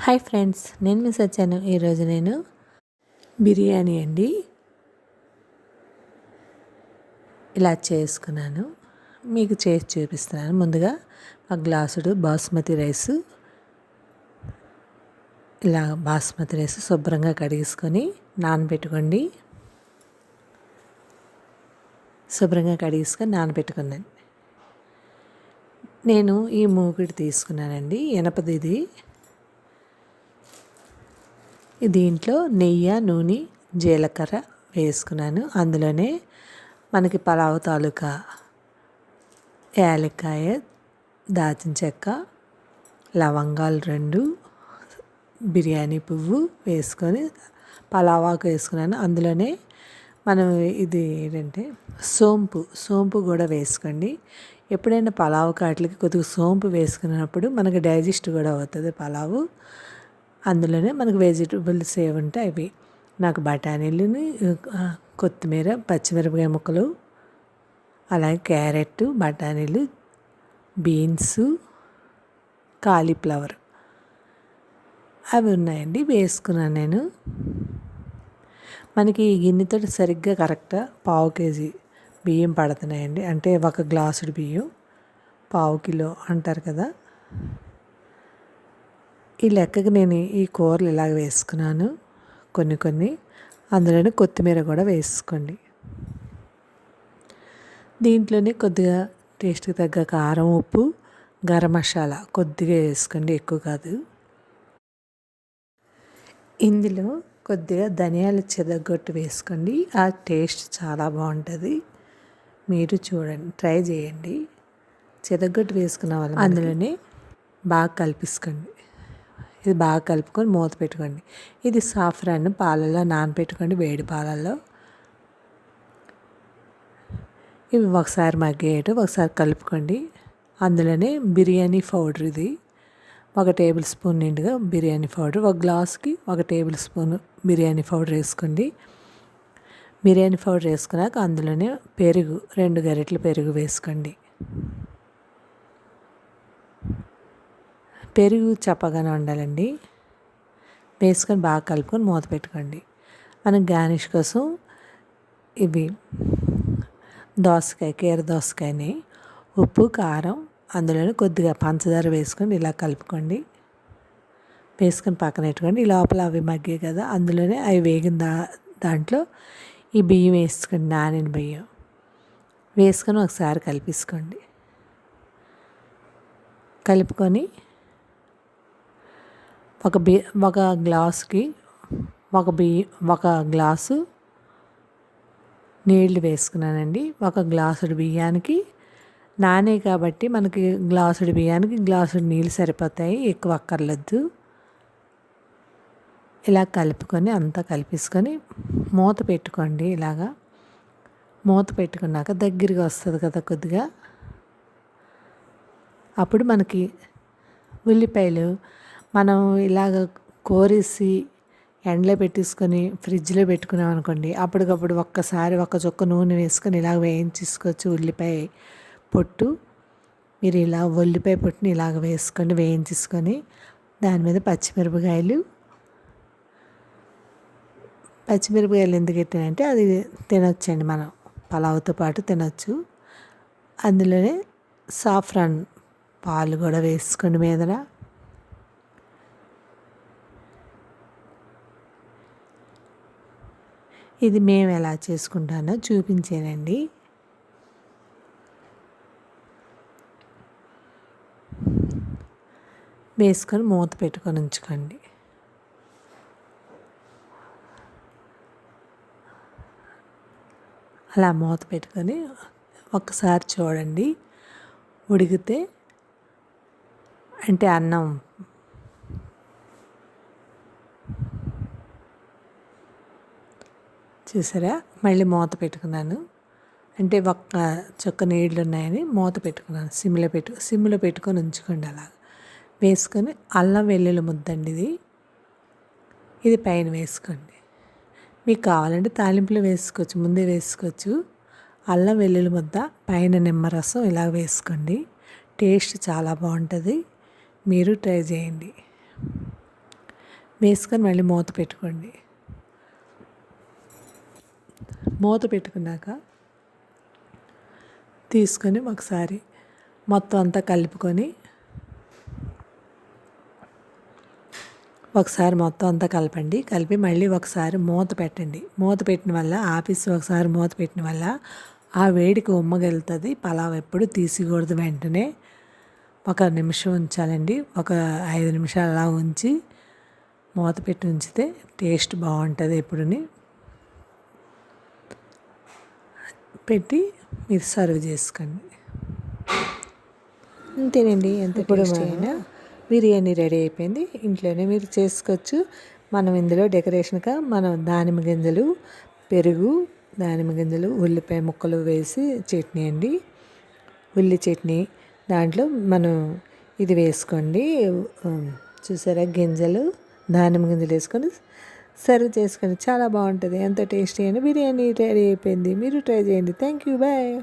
Hi friends, నేను miss వచ్చాను. ఈరోజు నేను బిర్యానీ అండి ఇలా చేసుకున్నాను, మీకు చేసి చూపిస్తున్నాను. ముందుగా ఒక గ్లాసుడు బాస్మతి రైస్, ఇలా బాస్మతి రైస్ శుభ్రంగా కడిగేసుకొని నానబెట్టుకోండి. నానబెట్టుకున్నాను. నేను ఈ మూకుడు తీసుకున్నానండి, ఎనపది. దీంట్లో నెయ్యి, నూనె, జీలకర్ర వేసుకున్నాను. అందులోనే మనకి పలావ్ తాలూకా యాలక్కాయ, దాల్చిన చెక్క, లవంగాలు 2, బిర్యానీ పువ్వు వేసుకొని పలావ్ ఆకు వేసుకున్నాను. అందులోనే మనం ఇది ఏంటంటే సోంపు కూడా వేసుకోండి. ఎప్పుడైనా పలావ్ కాట్లకి కొద్దిగా సోంపు వేసుకున్నప్పుడు మనకి డైజెస్ట్ కూడా అవుతుంది పలావు. అందులోనే మనకు వెజిటబుల్స్ ఏముంటే అవి, నాకు బఠానీలు, కొత్తిమీర, పచ్చిమిరపకాయ ముక్కలు, అలాగే క్యారెట్, బఠానీలు, బీన్స్, కాలీఫ్లవర్ అవి ఉన్నాయండి, వేసుకున్నాను నేను. మనకి ఈ గిన్నెతో సరిగ్గా కరెక్ట్గా 1/2 కేజీ బియ్యం పడుతున్నాయండి. అంటే 1 గ్లాసుడు బియ్యం 1/2 కిలో అంటారు కదా. ఈ లెక్కకి నేను ఈ కూరలు ఇలాగ వేసుకున్నాను. కొన్ని అందులోనే కొత్తిమీర కూడా వేసుకోండి. దీంట్లోనే కొద్దిగా టేస్ట్కి తగ్గ కారం, ఉప్పు, గరం మసాలా కొద్దిగా వేసుకోండి, ఎక్కువ కాదు. ఇందులో కొద్దిగా ధనియాలు చెదగొట్టు వేసుకోండి, ఆ టేస్ట్ చాలా బాగుంటుంది. మీరు చూడండి, ట్రై చేయండి. చెదగొట్టు వేసుకున్న వాళ్ళు అందులోనే బాగా కలిపేసుకోండి. ఇది బాగా కలుపుకొని మూత పెట్టుకోండి. ఇది సాఫ్రాన్ పాలల్లో నానబెట్టుకోండి, వేడి పాలల్లో. ఇవి ఒకసారి మగ్గేయటం, ఒకసారి కలుపుకోండి. అందులోనే బిర్యానీ పౌడర్, ఇది 1 టేబుల్ స్పూన్ నిండుగా బిర్యానీ పౌడర్, 1 గ్లాస్కి 1 టేబుల్ స్పూన్ బిర్యానీ పౌడర్ వేసుకోండి. బిర్యానీ పౌడర్ వేసుకున్నాక అందులోనే పెరుగు, 2 గరిటెలు పెరుగు వేసుకోండి. పెరుగు చప్పగానే ఉండాలండి. వేసుకొని బాగా కలుపుకొని మూత పెట్టుకోండి. మనం గార్నిష్ కోసం ఇవి కీర దోసకాయని ఉప్పు, కారం, అందులోనే కొద్దిగా పంచదార వేసుకొని ఇలా కలుపుకోండి. వేసుకొని పక్కన పెట్టుకోండి. ఈ లోపల అవి మగ్గే కదా, అందులోనే అవి వేగిన దాంట్లో ఈ బియ్యం వేసుకోండి, నానిన బియ్యం వేసుకొని ఒకసారి కలిపేసుకోండి. కలుపుకొని ఒక గ్లాసుకి 1 గ్లాసు నీళ్లు వేసుకున్నానండి. 1 గ్లాసుడు బియ్యానికి నానే కాబట్టి మనకి గ్లాసుడు బియ్యానికి గ్లాసుడు నీళ్ళు సరిపోతాయి, ఎక్కువ అక్కర్లేదు. ఇలా కలుపుకొని అంతా కలిపేసుకొని మూత పెట్టుకోండి. ఇలాగా మూత పెట్టుకున్నాక దగ్గరగా వస్తుంది కదా కొద్దిగా, అప్పుడు మనకి ఉల్లిపాయలు మనం ఇలాగ కోరేసి ఎండలో పెట్టేసుకొని ఫ్రిడ్జ్లో పెట్టుకున్నాం అనుకోండి, అప్పటికప్పుడు ఒక్కసారి 1 చుక్క నూనె వేసుకొని ఇలాగ వేయించేసుకోవచ్చు. ఉల్లిపాయ పొట్టు, మీరు ఇలా ఉల్లిపాయ పొట్టుని ఇలాగ వేసుకొని వేయించేసుకొని దాని మీద పచ్చిమిరపకాయలు ఎందుకు పెట్టానంటే అది తినొచ్చండి, మనం పలావుతో పాటు తినొచ్చు. అందులోనే సాఫ్రాన్ పాలు కూడా వేసుకొని మీదన ఇది మేము ఎలా చేసుకుంటానో చూపించానండి. వేసుకొని మూత పెట్టుకొని ఉంచుకోండి. అలా మూత పెట్టుకొని ఒక్కసారి చూడండి, ఉడికితే అంటే అన్నం చూసారా, మళ్ళీ మూత పెట్టుకున్నాను. అంటే 1 చుక్క నీళ్ళు ఉన్నాయని మూత పెట్టుకున్నాను. సిమ్లో పెట్టుకొని ఉంచుకోండి. అలా వేసుకొని అల్లం వెల్లుల్లి ముద్దండి, ఇది పైన వేసుకోండి. మీకు కావాలంటే తాలింపులో వేసుకోవచ్చు, ముందే వేసుకోవచ్చు. అల్లం వెల్లుల్లి ముద్ద పైన నిమ్మరసం ఇలా వేసుకోండి, టేస్ట్ చాలా బాగుంటుంది. మీరు ట్రై చేయండి. వేసుకొని మళ్ళీ మూత పెట్టుకోండి. మూత పెట్టుకున్నాక తీసుకొని ఒకసారి మొత్తం అంతా కలుపుకొని ఒకసారి మొత్తం అంతా కలపండి. కలిపి మళ్ళీ ఒకసారి మూత పెట్టండి. మూత పెట్టిన వల్ల ఆపేసి ఒకసారి మూత పెట్టిన వల్ల ఆ వేడికి ఉమ్మగలుగుతుంది. పలావ్ ఎప్పుడు తీసుకోకూడదు, వెంటనే 1 నిమిషం ఉంచాలండి. ఒక 5 నిమిషాలు అలా ఉంచి మూత పెట్టి ఉంచితే టేస్ట్ బాగుంటుంది. ఎప్పుడుని పెట్టి మీరు సర్వ్ చేసుకోండి. అంతేనండి, ఎంత టేస్టీ అయినా బిర్యానీ రెడీ అయిపోయింది. ఇంట్లోనే మీరు చేసుకోవచ్చు. మనం ఇందులో డెకరేషన్గా మనం దానిమ్మ గింజలు, పెరుగు, దానిమ్మ గింజలు, ఉల్లిపాయ ముక్కలు వేసి చట్నీ అండి, ఉల్లి చట్నీ. దాంట్లో మనం ఇది వేసుకోండి, చూసారా, గింజలు, దానిమ్మ గింజలు వేసుకొని సర్వ్ చేసుకోండి. చాలా బాగుంటుంది. ఎంత టేస్టీ అయినా బిర్యానీ రెడీ అయిపోయింది. మీరు ట్రై చేయండి. Thank you, bye.